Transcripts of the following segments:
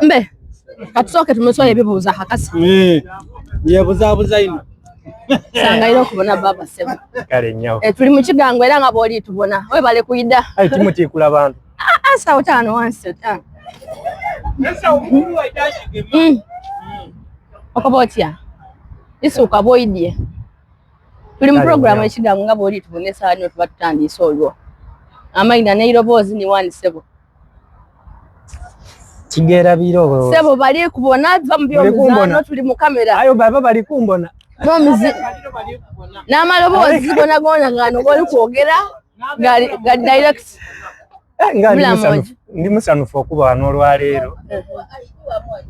Mbe katusoke tumusole bibuuza hakasi yebuzabuza ino Sangairo kubona baba sebo kale nnyo tuli mu kigango era nga boli tubona we bale kuyida ai timuti kula abantu asa utano once nasa ukulu waidashige okobotia isuka boidie tuli mu program ekigango nga boli tubone saanyo tubatandise olwo amaina neirobozi ni wani sebo kigera biro sebo bali kubona vambyo muzano tuli mu kamera ayo baba bali kumbona Nomizi na malobozi gona gona ngano goli kwogera ga direct ngani ndi musanufu okuba wano lwaleero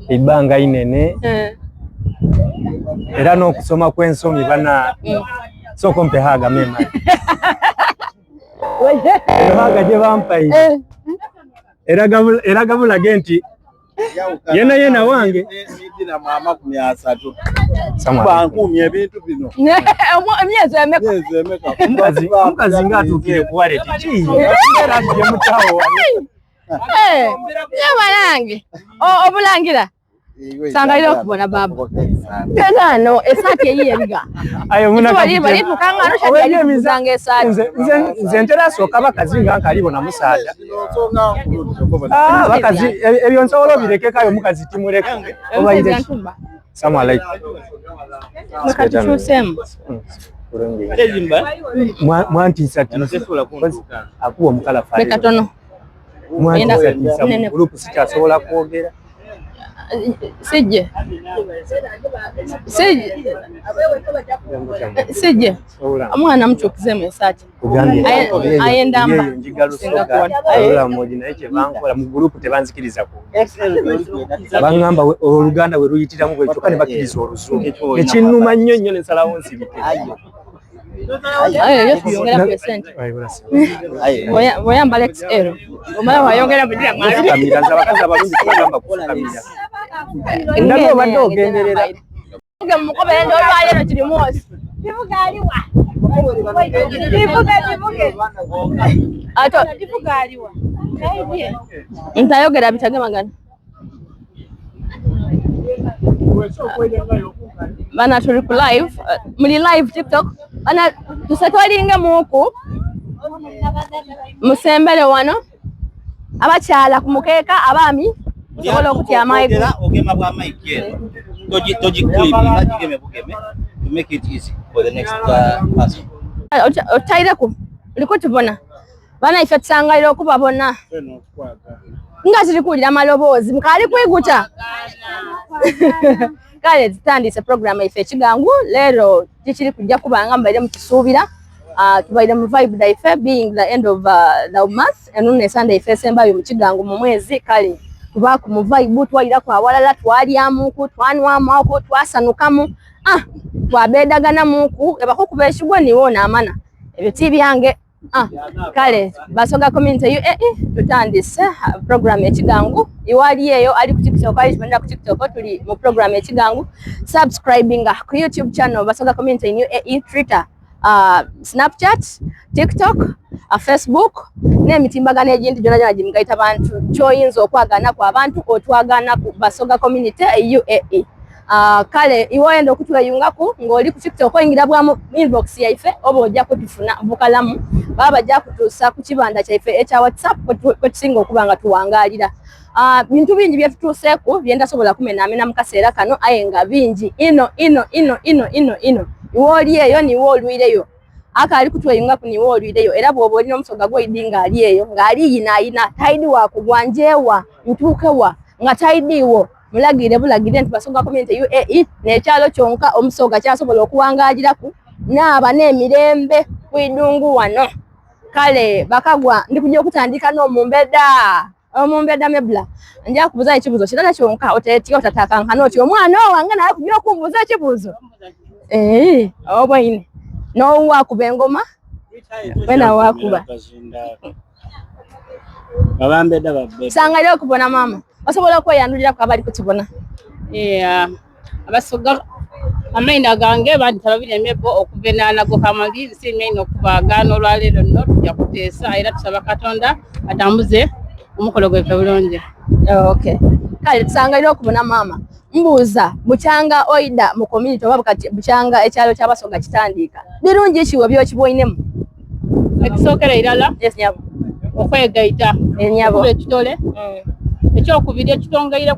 ibanga inene era n'okusoma kw'ensomi bana soko mpe haga mema haga gye bampayi era gabulage nti yena wange nidina mama ku 300 bankumi ebintu bino emyezi emeka omukazi ng'atuukire ku wallet ki era gye mutawo yabalange obulangira Sangairo kubona baba kagano esati eyiye biga ayo muna bali tukangano shali mizange esati nze ntera soka bakazi nga nkalibona musaada bakazi ebyo nsobola birekekayo mukazi timuleka obayire salamu alaykum mukatutusemu mwantisa akuwa omukala fayo katono mwantisa mu group sikyasobola kwogera Sije omwana mutukize message ayenda amba ayula moji na eche bankola mu group tebanzikiriza ko bangamba oluganda we ruyitiramu bwe kyokane bakiriza oluzungu ekinuma nnyo nnyo ne salawo nsibike ayo yongera percent oyamba XL omala wayongera bidira mwana kamira za bakaza abalungi kubagamba kukamira ndabo badogenderera nge mukobe ndo lwalero kiri mwosi bivugaliwa ato bivugaliwa ntayogera bitagemagana bana tuli ku live muli live TikTok bana tusatwalinga muku musembere wano abakyala kumukeeka abami sobola okutya amayigo ogema bwa Mike toji clip magigeme bugeme to make it easy for the next person otaireko liko tubona bana ife tusangalira okubabona nga tiri kuwulira amaloboozi mukali kwiguta kale tutandise program ife ekigangu leero kikiri kujja kubanga mbaire mukisuubira tubaire mu vibe daife being the end of the month and Sunday ife sembayo mu kigangu mu mwezi kale tubaku mu vibe twalira kwa walala twalyamuku twanwamu twasanukamu twabedagana muku ebako kubeshigwa niwo namana ebyo tibyange kale basoga community tutandise program ekigangu iwali eyo ali ku TikTok ali ku TikTok tuli mu program ekigangu subscribing ku YouTube channel basoga community new Twitter Snapchat TikTok Facebook n'emitimbagano egindi gyonna gimgaita abantu kyoyinza okwagana ku abantu otwagana ku basoga community UAE kale iwoyenda okutweyungaku ng'oli ku TikTok oyingira bwamu inbox yaife oba ojja kutufuna bukalamu baba bajja kutuusa ku kibanda kyaife ekya WhatsApp kwetusinga okuba nga tuwangalira bintu bingi byetutuuseeku byendasobola kumenaamena mu kaseera kano aye nga bingi ino iwooli eyo niwo olwireyo akali kutweyungaku niwo olwireyo era bw'oba olina omusoga gw'oyidi ng'ali eyo ng'ali yinaayina taidi wakugwa njewa ntuukewa nga taidiwo mulagire bulagire nti basoga community UAE n'ekyalo kyonka omusoga kyasobola okuwangaaliraku n'aba n'emirembe kwidungu wano kale bakagwa ndi kujja okutandika n'omumbeda mebla nja kubuuza ekibuuzo kirala kyonka oteetya otatakankana oti omwana owange naye kujja okumbuuza ekibuuzo obwaine n'owakuba engoma wena wakuba babambeda babbe sangalira okubona mama osobola kweyandulira ku abali kukibona. Abasoga amaina gange bandita babiremebo okuvenana go kamagiri simeino kubagana olwalero no tujja kuteesa era tusaba Katonda atambuze omukolo gwe bulungi. Okay. Kale tusangalira okubona mama. Mbuuza bukyanga oida mu community oba kati bukyanga ekyalo ky'abasoga kitandika. Birungi kiwo byokiboinemu. Ekisookera irala. Yes nyabo. Okwegaita. Nyabo. Ekitole. Ekyokubiri ekitongaire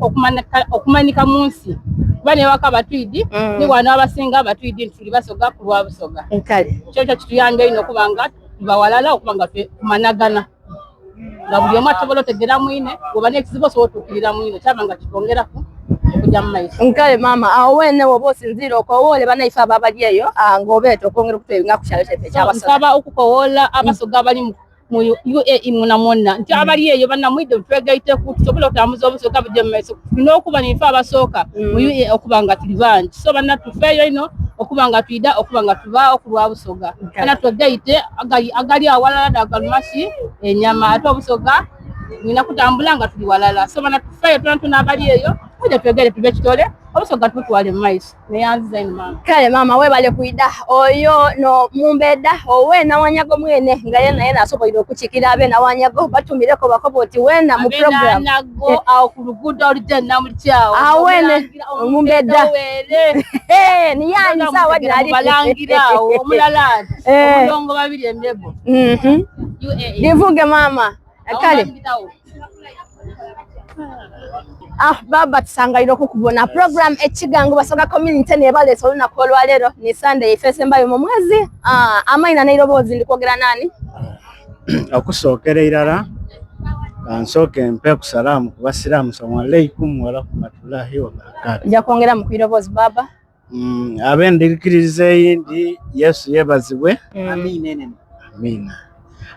okumanika munsi. Bane waka batwidi ni wana abasinga abatwidi ntuli basoga ku lwa busoga. Kale. Kyo kituyamba ino kubanga bawalala okubanga tumanagana. nga buli omu asobola otegera mwine oba n'ekizibu osobola otuukirira mwine kyabanga kitwongera kujja mu maiso. Nkale mama awo wene woba osinziira okowoola bannaife ababali eyo ng'obeeta okwongera okutwebinga ku kyalo kyaffe ekyabasoga. Nsaba okukowoola abasoga abali mu UAE mwonna mwonna nti abali eyo bannamwidde twegaiteku tusobole otambuza obusoga bujje mu maiso. Tulina okuba nife abasooka mu UAE okuba nga tuli bangi so bannatufeeyo ino okuba nga tuyida okuba nga tubaawo ku lwa busoga. Kana twegaite agali awalala dagalumashi enyama ate obusoga nina kutambula nga tuli walala so bannatufeeyo tonatona abali eyo mujja twegere tube kitole obusoga tubutwale mu maiso neyanziza ino mama. Kale mama webale kwida oyo no mumbeda owena wanyago mwene nga yena asobola okukikira abe na wanyago batumireko bakoboti wena mu program nago awo ku luguudo olugenda mu kyawo awene mumbeda ni yanyi sawa dali balangira omulala omulongo babiri embebo nivuge mama kale baba tusangalira okukubona program ekigango basoga community nebaleesa olunaku olwaleero ni Sunday ifese mbayo mu mwezi amaina nairobozi ndikwogera nani okusookera irala kansooke mpe ku salaamu ku basiraamu salamu aleikum wa rahmatullahi wa barakatuh. Nja kwongera mu kwirobozi baba abendikiriza eyindi Yesu yebazibwe amina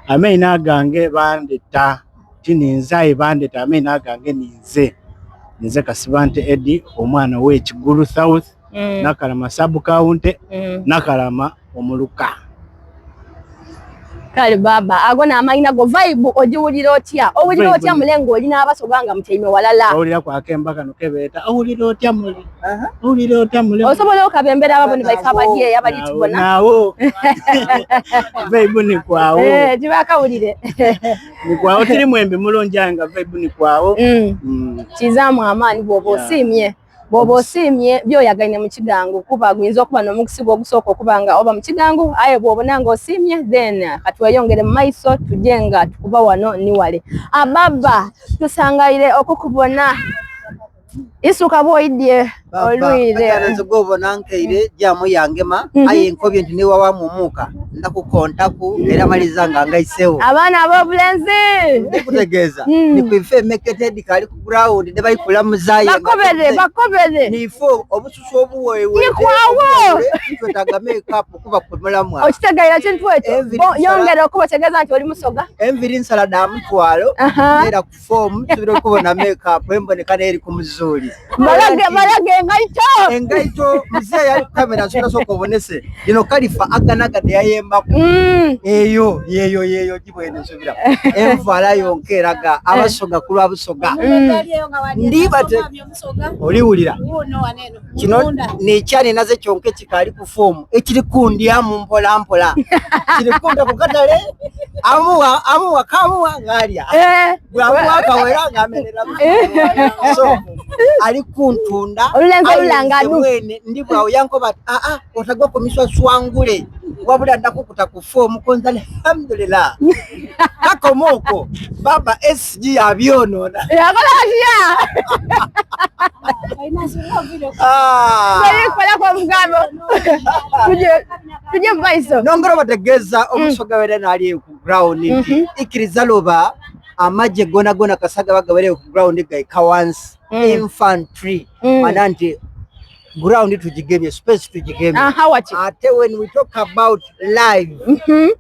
amaina gange bandeta tininzayi bandeta amaina gange ninze Kasibante Eddie omwana w'Ekigulu South Nakalama Sub County Nakalama omuluka. Kale baba agona amaina go vibe ojiwulira otya owulira otya mulengo oli n'abasoganga mutyaime walala owulira kwakemba kano kebeeta owulira otya muli owulira otya muli osobola okabembera ababo ne baifa abali abali tubona nawo vibe ni kwawo tibakawulire ni kwawo tiri mwembi mulonjanga vibe ni kwawo kizamu amaani bwoba osimye bobo simye byo yagaine mu kigango kuba gwinza okuba n'omukisigo ogusooka okubanga oba mu kigango aye bwobona nga osimye then katweyongere mu maiso tujenga tukuba wano ni wale ababa tusangaire okukubona isuka boidye olwire gobona nkeire jamu yangema aye nkobye nti ne wawa mumuka ndakukontaku era malizanga ngaisewo abana abobulenzi ndikutegeza ni kwife meketed kali ku ground de bayikula muzaye bakobere nifo obususu obuwewe nikwawo twetaga makeup kuba kumulamwa okitegeera kintu ekyo yongera okubategeza nti oli musoga enviri nsalada mutwalo era ku form tubiro kubona makeup embonekana eri ku muzuli balage engaito mzee yali kamera sura soko bonese dino kalifa aganaga de yayemba eyo kibwene subira envala yonkeraga abasoga ku lwabusoga ndibate oliwulira kino nekyane naze kyonke kikali ku form ekiri kundya mu mpola kiri kunda kukatale amuwa kamuwa ngalia bwa kawera ngamenera so ali kuntunda mwene ndibwa yanko bat otagwa komiswa swangule wabula ndakukuta ku form konza alhamdulillah akomoko baba SG abyonona yakolashia kwa kwa mugabo tuje maiso nongoro bategeza omusoga wera nali ku ground ikiriza loba amaje gona kasaga bagabere ku ground gaika once infantry mananti ground tujigemye space tujigemye ate when we talk about live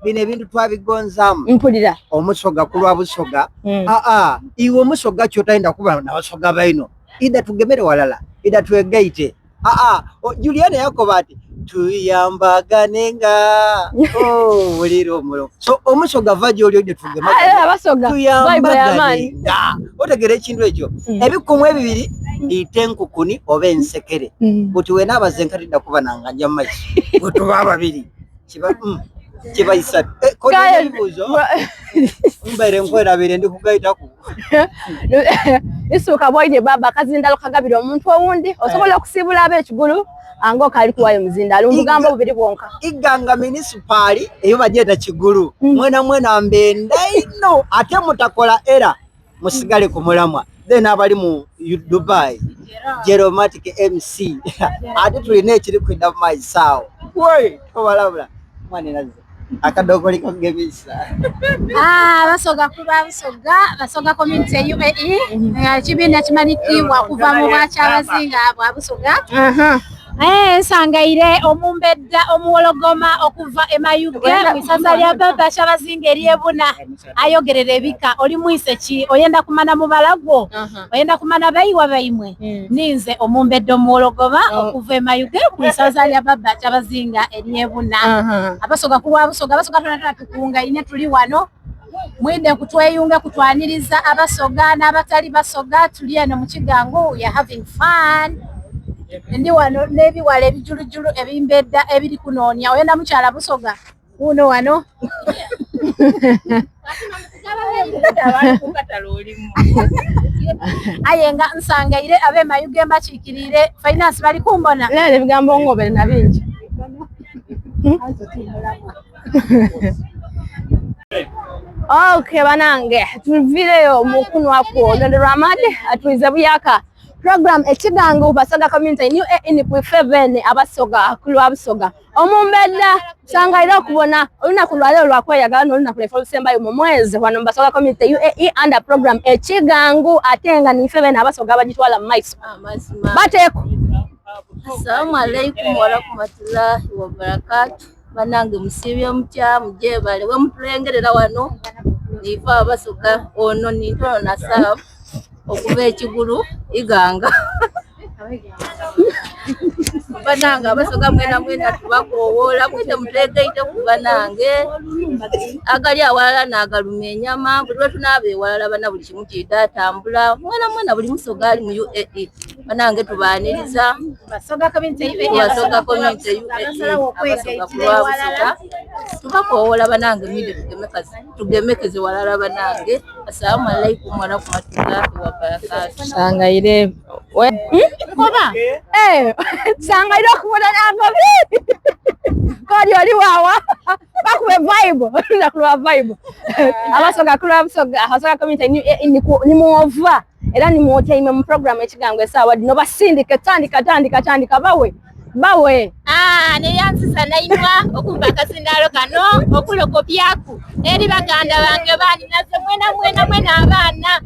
bine bintu twabigonzamu mpulira omusoga kulwa busoga iwe omusoga kyotaenda kuba na basoga baino ida tugemere walala ida twegaite Juliana yako bati tuyambaganenga buliro mulo so omusoga vaji olyo gye tugema abasoga tuyambaganenga otegera ekintu ekyo ebikumwe ebibiri itenkukuni oba ensekere buti wena abazenkatidda kuba nanganja mu maiso butuba ababiri kiba isatu kodebuzo mbere nkwerabire ndi kugaitaku isuka bwaide baba kazindalo kagabira omuntu owundi osobola okusibula ab'ekigulu ango kali kuwayo muzindalo mugamba bubiri bwonka iganga municipal eyo bajeta kigulu mwena mbenda ino ate mutakola era musigale ku mulamwa then abali mu Dubai Geromatic MC ate tulina ekiri kwenda mu maisawo we tobalabula mwana nazo akadogoli kongemisa basoga kuba basoga community UAE kibinda kimanikibwa kuva mu bwacha abazinga abo abusoga sangaire omumbedda omuwologoma okuva emayuge mwisaza lya baba kyabazinga eryebuna ayogerera ebika oli mwise ki oyenda kumana mu balagwo oyenda kumana bayiwa bayimwe ninze omumbedda omuwologoma okuva emayuge mwisaza lya baba kyabazinga eryebuna abasoga kuwa abasoga tunatuna tukunga ine tuli wano mwinde kutweyunga kutwaniriza abasoga n'abatali basoga tuli eno mu kigango ya having fun ndi wano nebiwala ebijulujulu ebimbedda ebiri kunonya oyenda mukyala busoga uno wano ayenga nsangaire abe mayuge mbakikirire finance bali kumbona lele bigambo ngobere na bingi okay banange tuvireyo mukunwa ku Lolo Ramade atuiza buyaka program ekigango basoga community new in kwifevene abasoga kulwa abasoga omumbedda sangaira kubona olina kulwalero lwakweyagala olina kulefa sembayo mu mwezi wano basoga community UAE under program ekigango atenga ni fevene abasoga bagitwala mu maiso bateko. Assalamu alaikum warahmatullahi wabarakatuh. Banange musibye mutya mujebale we mutulengerera wano nifa abasoga ono nintono nasaba okuva ekigulu iganga banange abasoga mwena tubakowola mwite mutegeite kubanange agali awalala n'agaluma enyama buli lwe tunaaba ewalala bana buli kimu kidatambula mwena buli musoga ali mu UAE banange tubaniriza basoga community abasoga kulwabusoga tubakowola banange mwide tugemekeze walala banange. Assalamu alaikum warahmatullahi wabarakatuh. Sangaire we koba sangaire kubona nangobi kodi oli wawa bakube vibe nakulwa vibe abasoga community ni muova era ni muotya ime mu program ekigango esawa dino basindike tandika bawe ne yansisa nainwa okuva akasindalo kano okulokopyaku eri baganda bange bani naze mwena abaana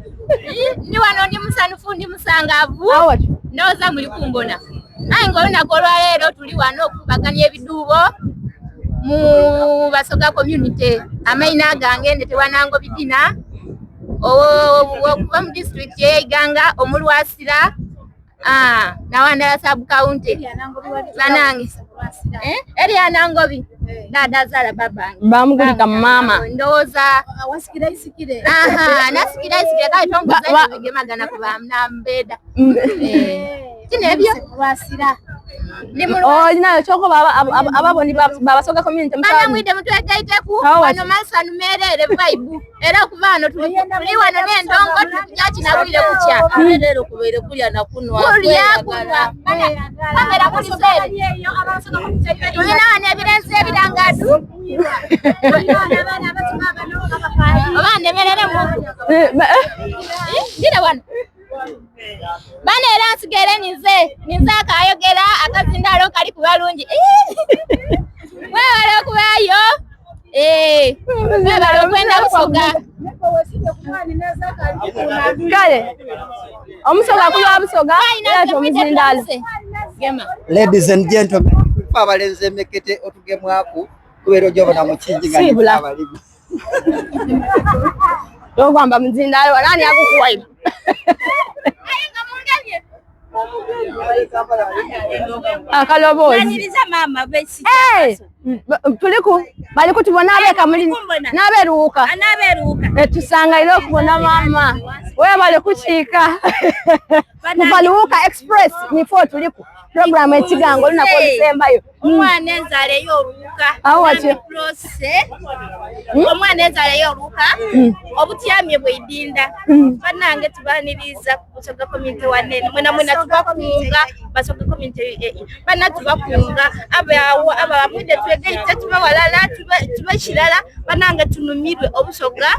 ndi wano ndi musanufu ndi musangavu noza muli kumbona ayi ng'olunaku olwaleero tuli wano okubaganya ebiduubo mu basoga community amaina gange ndetewanango bidina okuva mu district y'Iganga omulwasira nawandala sub county banange Elia Nangobi dada zala babange bamugulika mama ndoza wasikira isikire nasikira isikire kai tongoza bigemagana kuba mnambeda kinebyo wasira nayo choko ababoni babasoga community mutana mwide mutwegaiteku wano masa numerere vibe era kuvano tuli wano nendongo tunyaki na wile kucha rero kubere kulya na kunwa kamera kuliseri tulina wane evidence ebirangadu abane merere mu ndira wano bana era nsigere nize akayogera akazindalo kali kubalungi wewale kubayo wewale okwenda busoga kale omusoga kulwa busoga era tomuzindalo gema. Ladies and gentlemen abalenze mekete otugemwaku kubera jobona mukinjinga abalibi ogamba muzindalo nani akukuwaiba akalobozi mama besi tuliku bali kutubona abeka muri naberuka tusanga ilo kubona mama wewe bali kuchika mubaluka express ni photo tuliku program ekigango luna ko December umwana enzale yoruka awache omwana enzale yoruka obutyamye bwidinda banange tubaniriza kusoga community wanene mwena tubakunga basoga community bana tubakunga aba mwide twegeite tubawalala tubashirala banange tunumirwe obusoga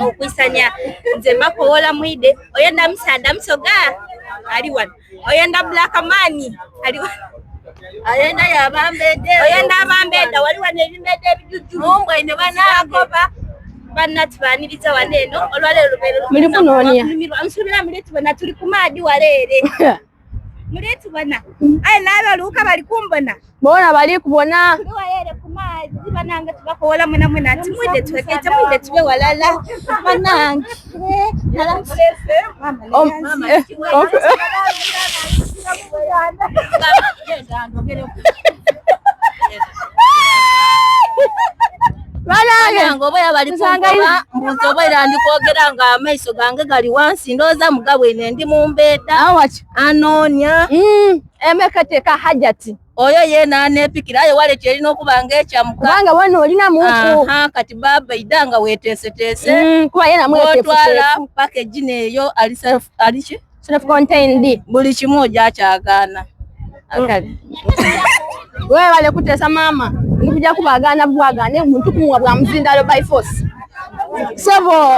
okwisanya nze mbakowola mwide oyenda musada musoga ali wana oyenda black money ali wana ayenda yabambede oyenda abambeda wali wana ebimede ebijuju mumbwe ne banagoba banatubaniriza waneno olwalero lubero muri kunonia nsubira muletu bana tuli kumadi walere muletu bana ayi naba luka bali kumbona bona bali kubona tuli walere kumadi bananga tubakola mwena ati mwide twekete mwide tube walala bananga banange oba yabali kungoba mbuzo oba irandi kwogera nga amaiso gange gali wansi ndoza mugabwe ne ndi mumbeda awachi anonya emekateka hajati oyo yena nepikirayo wale kyerina okubanga ekyamuka kubanga bwana olina muku kati baba idanga wetesetese kuba yena mwetwala package neyo ali self contained buli kimoja akyagana akali wewe wale kutesa mama nikuja kubagana bwagane muntu kumwa bwa mzindalo by force sebo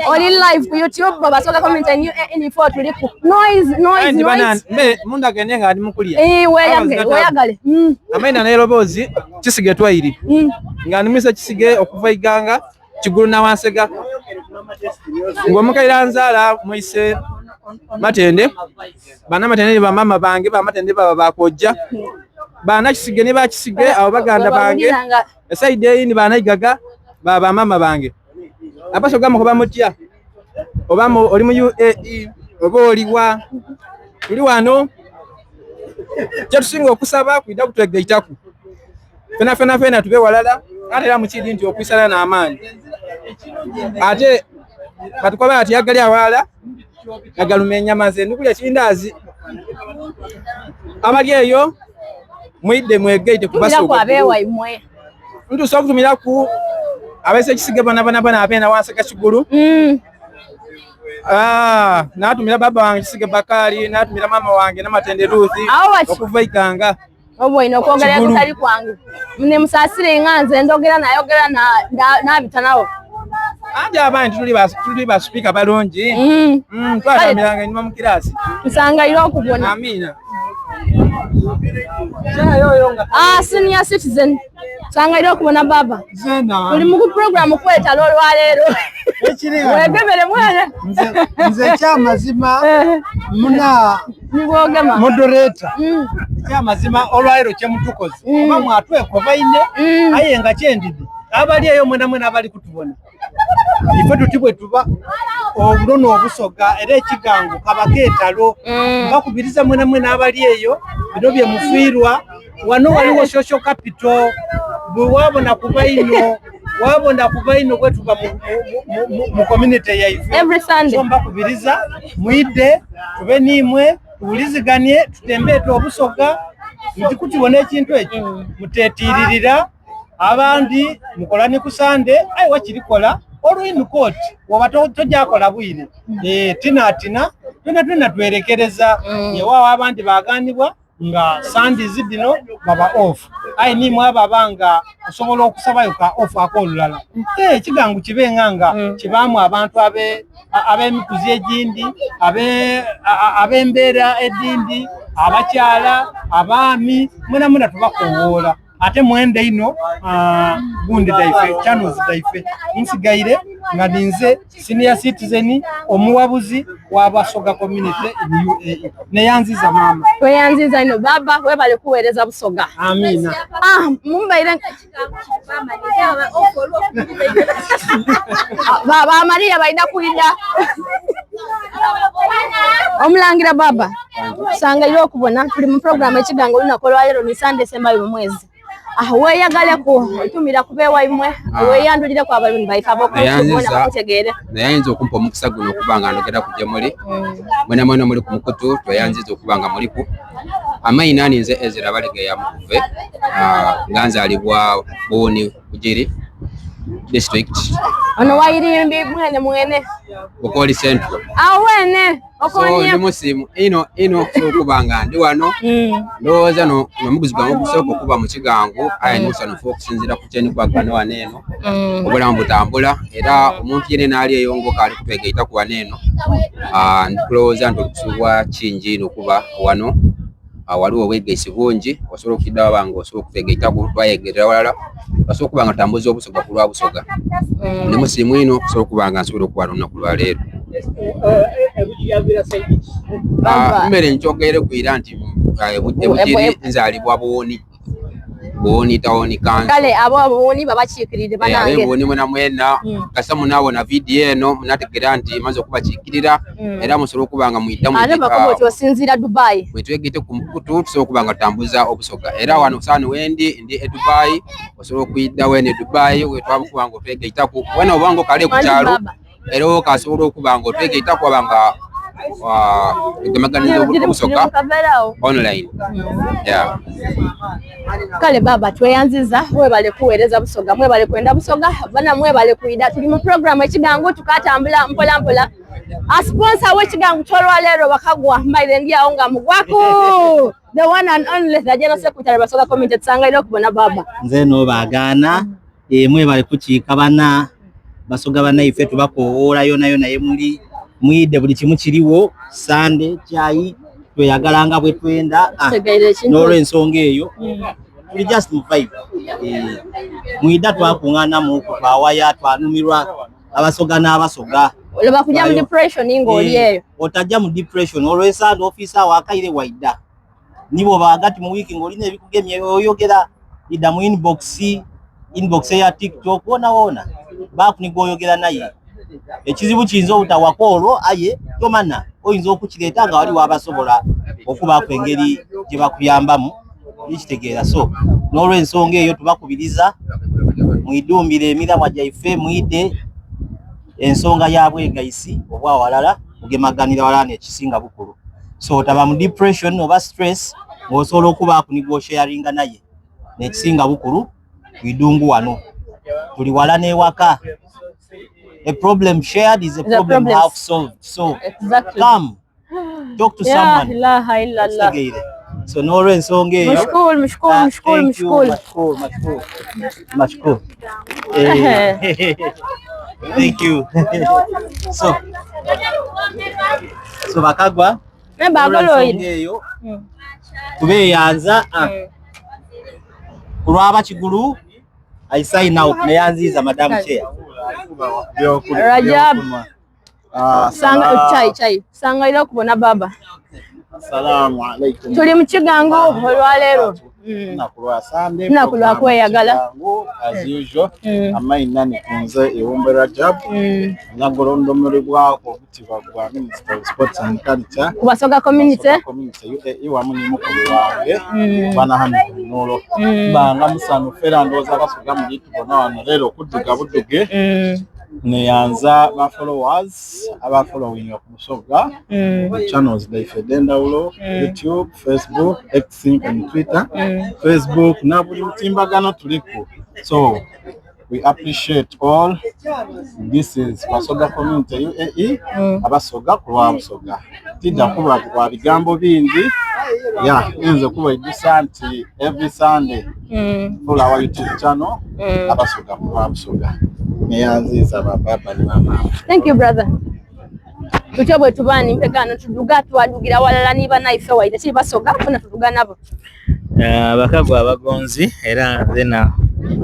oli live ku YouTube baba soka comment any photo tuliku noise banana me munda genenga ali mukulia weyagale amaina na erobozi kisige twairi nga nimisa kisige okuva iganga kiguru na wansega ngo mukairanzala muise matende bana matende ba mama bange ba matende baba bakojja bana kisige ne bakisige abo baganda bange esaide ni bana igaga baba mama bange abaso gamo kuba mutya obamo oli mu UAE oba oliwa tuli wano kyatusinga okusaba kuida kutwegeitaku fena tube walala ate era mukiri nti okwisala na amani ate batukoba ati yagali awala agalumenya maze ndikulya kindazi amali eyo mwide mwegeite kubaso kwa bewa imwe ndu sokutumira ku abese kisige bana apena wanseka kiguru natumira baba wange kisige Bakari natumira mama wange na matende Ruthi okuva ikanga obo ino kwongera kutali kwangu mne musasire nganze ndogera nayogera na bitanawo anje abantu tuli ba speaker balonji twalamiranga inyuma mu kirasi tusanga ilo okubona amina senior citizen sanga ilo okubona baba tuli mu program kweta lolo walero wegebere mwene nze kyamazima muna nibogema moderator kyamazima olwalero kyemutukoze oba mwatweko baine ayenga kyendidi abali eyo mwena abali kutubona ife tutibwe tuba obulono obusoga era ekigango kabaketalo bakubiriza mwena abali eyo bino bye mufiirwa wano waliwo social capital wabona kuba ino kwetuba mu community yaife every Sunday mbakubiriza muide tube nimwe tuwuliziganye tutembeete obusoga mutikutibona ekintu ekyo mutetiririra abandi mukolani ku Sunday ayi wakirikola olwini court waba tojakola bwire tina twerekereza yewawo abandi baganibwa nga Sunday zidino baba off ayi nimwe ababanga osobola okusabayo ka off akolulala kigangu kibenganga kibamu abantu ab'emikuzi egindi ab'embeera edindi abakyala abaami mwena tubakowola ate mwende ino gundi daife channels daife nsigaire nga ninze senior citizen omuwabuzi w'abasoga community neyanziza mama weyanziza ino baba webale kuweereza busoga amina mumbaire baba Maria baina kuida Omulangira baba. Sanga ilo okubona tuli mu program ekigango lunako lwalero ni Sunday sembayo mu mwezi. Weyagale ku tumira kubewa imwe weyandulire kwa baluni bayifabo kubona bakutegere nayanze okumpa omukisa guno okubanga ndogera kujja muri mwena muri ku mukutu twayanziza okubanga muri ku amayina ninze Ezra Balige ya mukuve nganza alibwa Boni Bugiri district ono wayirimbi mwene Bukoli Central awene okonye so musimu ino okubanga ndi wano ndoza no muguzi gwa okusoko kuba mu kigango aya nisano fokusinzira ku kyeni kwa gano waneno obula mbutambula era omuntu yene nali eyongo kali kupegeita ku waneno ndikuloza ndokusubwa kinji no kuba wano waliwo wegesi bungi osobola okiddawo bango osobola okutegeita ku twayegerera walala osobola okubanga tambuza obusoga ku lwa busoga ndi musimu ino osobola okubanga nsobola okuba lunaku lwa leero mbere nkyogere kwira nti ebugiri nzalibwa Boni tawoni kanso kale abo Boni babachikirire banange Boni mwena kasa munabona video eno munategera nti maze okubachikirira era musobola okubanga muyidamu ate bakobo kyosinzira Dubai mwetwegite ku mukutu tusobola okubanga tambuza obusoga era wano sano wendi ndi e Dubai osobola okuyidda wene Dubai wetwabukubanga otwegeita ku wena obango kale ku kyalo era okasobola okubanga otwegeita ku abanga gemaganizo obusoga online yeah kale baba tweyanziza webale kuweereza busoga mwebale kwenda busoga bana mwebale kuida tuli mu program ekigango tukatambula mpola mpola a sponsor w'ekigango kyolwa leero bakagwa mbaire ndiawo nga mugwaku the one and only the general secretary basoga committee tsangaire okubona baba nze no bagana mwebale kukiika bana basoga bana ife tubakoola yona naye muri mwide buli kimu kiriwo Sunday chai tweyagalanga bwe twenda nolo ensonga eyo tuli just mu vibe mwida twakungana mu kwawaya twanumirwa abasoga n'abasoga olaba kujja mu depression ngoli eyo otajja mu depression always and officer wakaire waida nibo bagati mu wiki ngoli ne bikugemye oyogera ida mu inbox ya TikTok wona bakunigoyogera naye ekizibu kinzo utawakolo aye tomana oyinza okukireeta nga wali wabasobola okuba ku engeri gye bakuyambamu nikitegeera so n'olw'ensonga eyo tubakubiriza mwidumbire emiramwa gyaife mwide ensonga ya bwegayisi obwa walala mugemaganira walala nekisinga bukulu so otaba mu depression oba stress ng'osobola okuba kunigosharinga naye nekisinga bukulu twidungu wano tuli wala n'ewaka. A problem shared is a problem half solved. So exactly. Come, talk to someone. So no ensonge. Mashkul. Thank you. So bakagwa. Yo. Tubeyanza. Kulwaba kigulu. I sign out. Neyanziza Madam Chair. Rajab sanga chai sanga ilo kubona baba. Assalamu alaikum. Tuli mu kigango olwaleero nakulwa Sunday nakulwa kweyagala as usual amayina nikunze Iwumbe Rajab nagolondo muri bwako kutibwa bwa Minister of Sports and Culture kubasoga community iwa muni mukuru wange bana hano nolo banga musano ferandoza basoga mu gitubona wano lero kuduga buduge neyanza ba followers aba following okusoga channels they fedenda ulo YouTube, Facebook, X and Twitter. Facebook na buli mtimbagano tuliko. So we appreciate all. This is Basoga Community UAE abasoga kulwa busoga tijja kuba kwa bigambo bingi nze kuba idusanti every Sunday for our YouTube channel abasoga kulwa busoga. Thank you brother. Tuchobwe tubani mpegano tuduga twadugira walala niba naife waide si basoga funa tuduga nabo bakagwa abagonzi era zena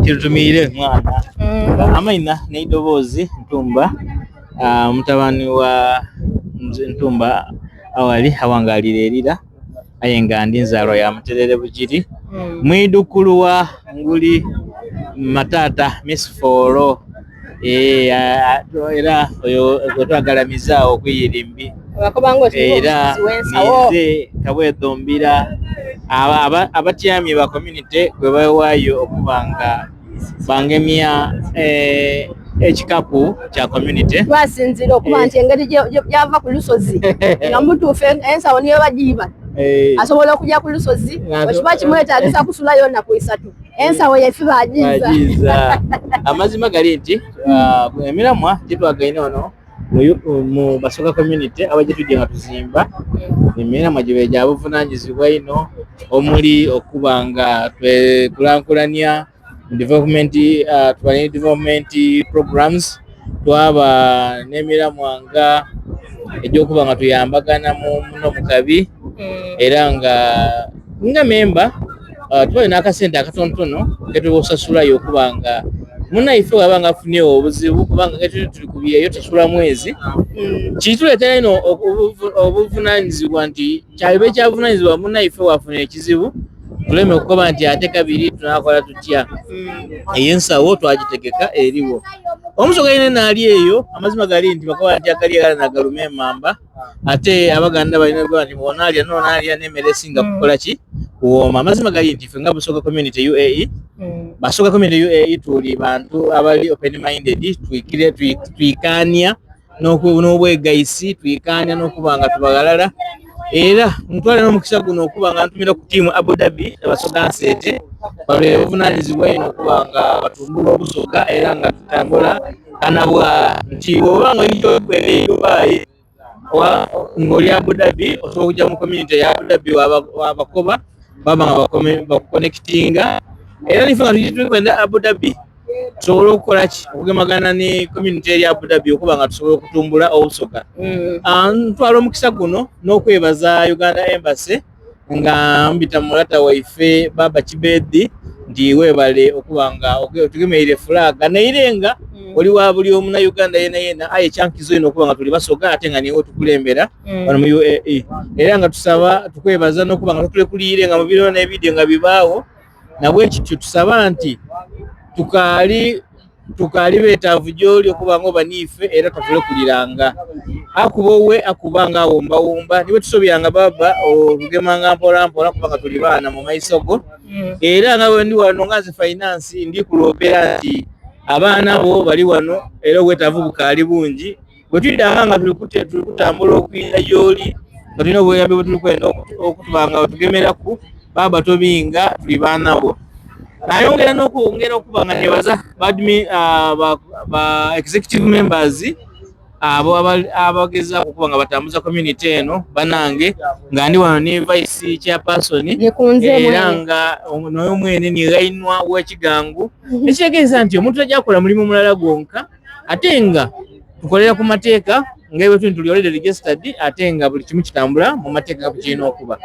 kirutumire mwana amaina neidobozi Ntumba mutabani wa Ntumba awali awangalire erira ayenga ndi nzalo ya Muterere Bugiri mwidukulu wa nguli matata Miss Foro era oyo gwetwagalamiza okwiyirimbi era nize kabwedombira abatyamye ba community kwe bawaayo okubanga bangemya ekikapu kya community basinzira okuba nti engeri gyava ku lusozi nga mutuufu ensawo niyo bagiiba asobola okujja ku lusozi ekiba kimwetaagisa kusula yonna ku 3 ensawo yaife bagiiza amazima gali nti emiramwa gyetwagaine ono mu Basoga community abajja tujja nga tuzimba emiramwa gye gya buvunanyizibwa ino omuli okuba nga twekulankulanya development programs twaba n'emiramwa nga egyokuba nga tuyambagana muno mukabi era nga memba tubayo n'akasente akatonotono ketwosasulayo okuba nga munaife waba nga afunye obuzibu kubanga tuli kubyeyo tasula mwezi kituleetera ino obuvunanyizibwa nti kyalibe kyavunanyizibwa munaife wafuna ekizibu tuleme okukoba nti ate kabiri tunakola tutya ensawo twagitegeka eriwo omusoga ine naali eyo amazima gali nti bakoba nti akali gala nagaluma emamba ate abaganda balina gwa nti bonaalya nonaalya n'emmere esinga kukola ki kuwooma amazima gali nti ffe nga Busoga community UAE Basoga community UAE tuli bantu abali open minded twikania n'obwegaisi twikania n'okuba nga tubagalala era ntwale n'omukisa guno okuba nga ntumira ku tiimu Abu Dhabi Basoga Nsete balwe obuvunanyizibwa ino okuba nga batumbula obusoga era nga tutambula kanabwa nti oba nga olina Dubai ng'oli Abu Dhabi osobola okujja mu community ya Abu Dhabi wabakoba baba nga bakuconnectinga era nife nga tukwenda Abu Dhabi tusobola okukola ki okugemagana ne community eri Abu Dhabi okuba nga tusobola okutumbula obusoga ntwala omukisa guno n'okwebaza Uganda Embassy nga mbita mulata waife Baba Kibedi ndi webale okuba nga tugemeire flag neirenga oli wa buli omu na Uganda yena aye chankizo ino okuba nga tuli Basoga ate nga niwo tukulembera bano mu UAE era nga tusaba tukwebaza n'okuba nga tukulire nga mu biro na video nga bibaawo nabwe kityo tusaba nti tukali betaavu gyoli okuba ngo banife era tufule kuliranga akubowe akubanga womba niwe tusobyanga baba orugemanga mpola kubanga tuli baana mu maisogo era nga wendi wano ngaze finance ndi kulobera nti abaana bo bali wano era wetaavu bukali bungi bwe twidanga tuli kutambula okwira gyoli tulina obuyambi bwe tuli kwenda okutubanga tugemera ku baba tobinga tuli baana bo nayongera n'okwongera okuba nga nebaza ba executive members abo abageza okuba nga batambuza community eno banange nga ndi wano ne vice chairperson era nga noyo mwene ni gainwa w'ekigangu ekitegeeza nti omuntu ajakola mulimu mulala gwonka ate nga tukolera ku mateeka ngebe tuli already registered ate nga buli kimu kitambula mu mateeka kukirina okuba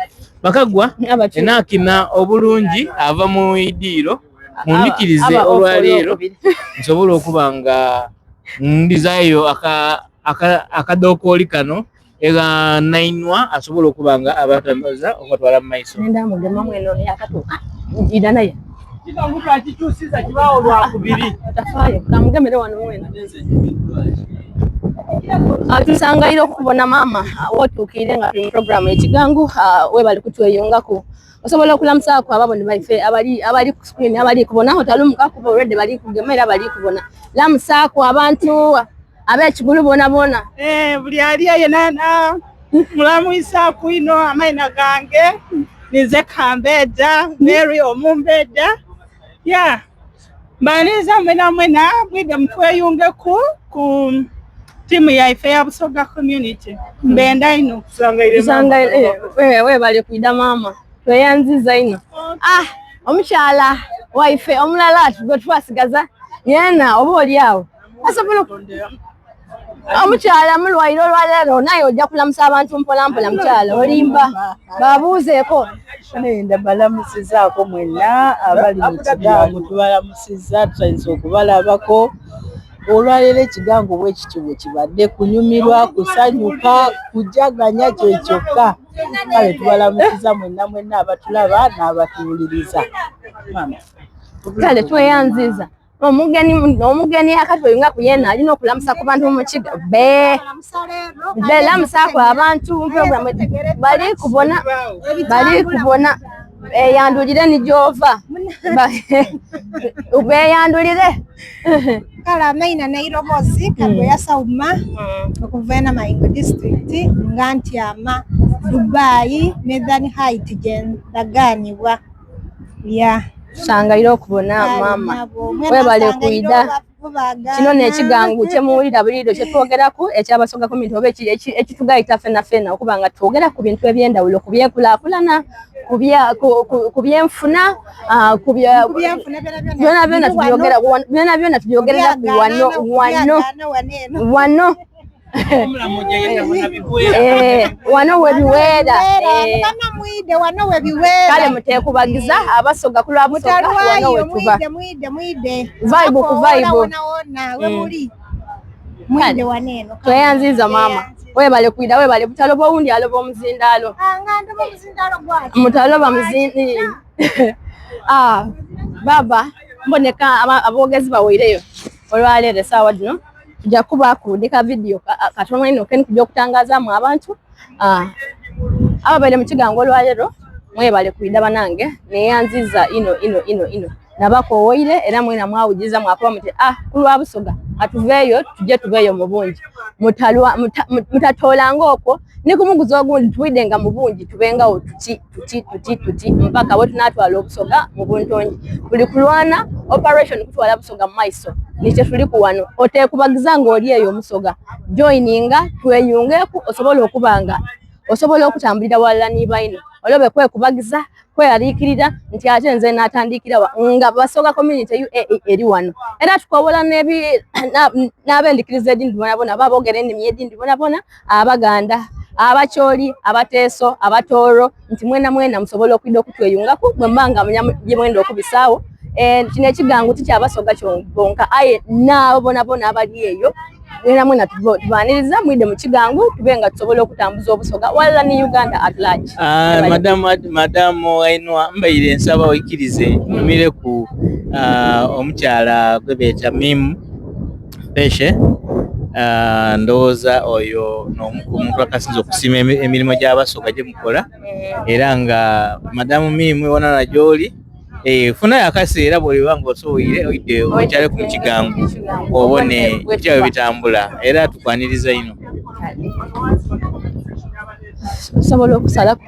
bakagwa enakina obulungi ava mu idiro mundikirize olwaleero nsobola okuba nga ndizayo akadokooli kano era nainwa asobola okuba nga abatambaza okutwala mu maiso ndamugema mweno yakatuuka ida naye kitanguka akikyusiza kibaawo lwakubiri atafaayo kamugemere wano mweno tusangaire okubona mama wotuukire nga tuli mu programu y'ekigangu webali kutweyongako osobola okulamusaako ababoni baife abali ku screen abali kubona otalumuka kuba already bali kugemera bali kubona lamusaako abantu ab'ekigulu bona buli ali yena mulamuisaako ino amaina gange nize Kambeda Mary Omumbeda mbaniza mwena mwide mutweyunge ku timu yaife ya Busoga community mbenda ino wewe bali kuida mama tweyanziza ino omukyala waife omulala gwe twasigaza yena oba oli awo asobola omukyala mulwaire olwaleero naye ojja kulamusa abantu mpolampola mukyala olimba babuuzeeko nenda balamusizaako mwenna abali mu kigangu tubalamusiza tutandise okubalabako olwaleero ekigango bwe kityo bwe kibadde kunyumirwa kusanyuka kujaganya kyekyokka kale tubalamusiza mwenna abatulaba n'abatuwuliriza kale tweyanziza omugeni akatweyunga ku yena alina okulamusa ku bantu mu kiga be lamusa ku abantu mu program bali kubona yandulire ni jova ubeyandulire kala maina Nairobi kabwe ya Sauma okuvena Maingo district ngantyama Dubai Medani Height gen daganibwa ya shangairo okubona mama webale kuida kino nekigangu kyemuwulira buliro kyetwogerako ekyabasoga komiti oba ekitugaita fena okubanga twogera ku bintu ebyendawulo ku byenkulaakulana ku byenfuna byona tubyogerera wano wano webiwera kale mutekubagiza abasoga kulwa busoga wano wetuba vibe ku vibe tweyanziza mama webale kuida webale butaloba undi aloba omuzindalo mutaloba muzindi baba mboneka abogezi bawireyo olwalere sawa dino tujja kuba kudika video katonwa ino ken kujja kutangaza mu abantu ababale mu kigango olwalero mwebale kuida banange neyanziza ino nabakowoire era mwena mwawujiza mwakuba muti kulwa busoga atuveyo tujje tuveyo mu bungi mutatolanga okwo ne kumuguza ogundi tuwidenga mu bungi tubengawo tuti mpaka bwe tunatwala obusoga mu buntongi buli kulwana operation kutwala busoga mu maiso nikyo tuli kuwano otekubagiza ng'oli eyo omusoga joininga tweyungeku osobola okutambulira walala nibaino olobe kwekubagiza kweyaliikirira nti ate nze natandikira nga basoga community eri wano era tukobola n'abendikiriza edindi bonabona babogera ennimi edindi bonabona abaganda abakyoli abateeso abatooro nti mwena musobola okwida okutweyungaku bwe mbanga gye mwenda okubisaawo kino ekigangu tikyabasoga kyonka aye naabo bonabona abali eyo mwena tubaniriza mwide mu kigangu tubenga tusobola okutambuza obusoga wala ni Uganda at large. Madamu Ainwa mbaire nsaba oyikirize numire ku omukyala gwebeta Mimu Peshe ndowooza oyo n'omuntu akasinza okusiima emirimu gy'abasoga gye mukola era nga Madamu Mimu wona na gy'oli funa akaseera bw'oliba ng'osoboire oyidde okyale ku kigangu obone ekyawe bitambula era tukwaniriza ino osobola okusalaku